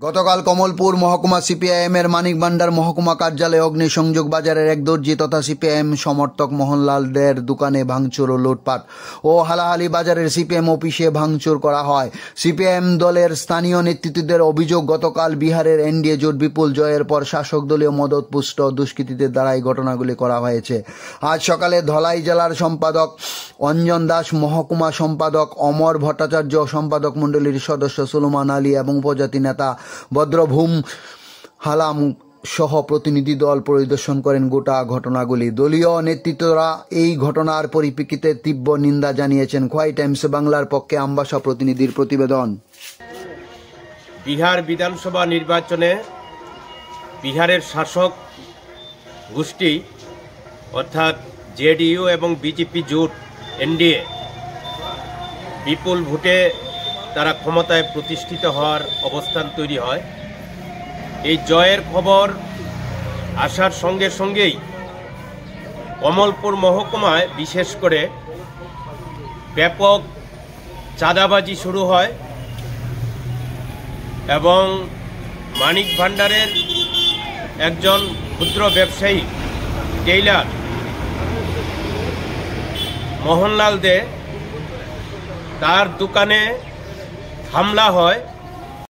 গতকাল কমলপুর মহকুমা সিপিআইএমের মানিক ভান্ডার মহকুমা কার্যালয়ে অগ্নিসংযোগ বাজারের এক দর্জি তথা সিপিআইএম সমর্থক মোহনলাল দের দোকানে ভাঙচুর ও লুটপাট ও হালাহালি বাজারের সিপিএম অফিসে ভাঙচুর করা হয়। সিপিআইএম দলের স্থানীয় নেতৃত্বদের অভিযোগ, গতকাল বিহারের এনডিএ জোট বিপুল জয়ের পর শাসক দলীয় মদতপুষ্ট দুষ্কৃতীদের দ্বারা এই ঘটনাগুলি করা হয়েছে। আজ সকালে ধলাই জেলার সম্পাদক অঞ্জন দাস, মহকুমা সম্পাদক অমর ভট্টাচার্য, সম্পাদক মণ্ডলীর সদস্য সুলমান আলী এবং উপজাতি নেতা ভদ্রভূম হালাম সহ প্রতিনিধি দল পরিদর্শন করেন গোটা ঘটনাগুলি। দলীয় নেতৃত্বরা এই ঘটনার পরিপ্রেক্ষিতে তীব্র নিন্দা জানিয়েছেন। খোয়াই টাইমস বাংলার পক্ষে আমবাসা প্রতিনিধির প্রতিবেদন। বিহার বিধানসভা নির্বাচনে বিহারের শাসক গোষ্ঠী অর্থাৎ জেডিইউ এবং বিজেপি জোট এনডিএ বিপুল ভোটে তারা ক্ষমতায় প্রতিষ্ঠিত হওয়ার অবস্থান তৈরি হয়। এই জয়ের খবর আসার সঙ্গে সঙ্গেই কমলপুর মহকুমায় বিশেষ করে ব্যাপক চাঁদাবাজি শুরু হয় এবং মানিক ভান্ডারের একজন ক্ষুদ্র ব্যবসায়ী টেইলার মোহনলাল দে, তার দোকানে হামলা হয়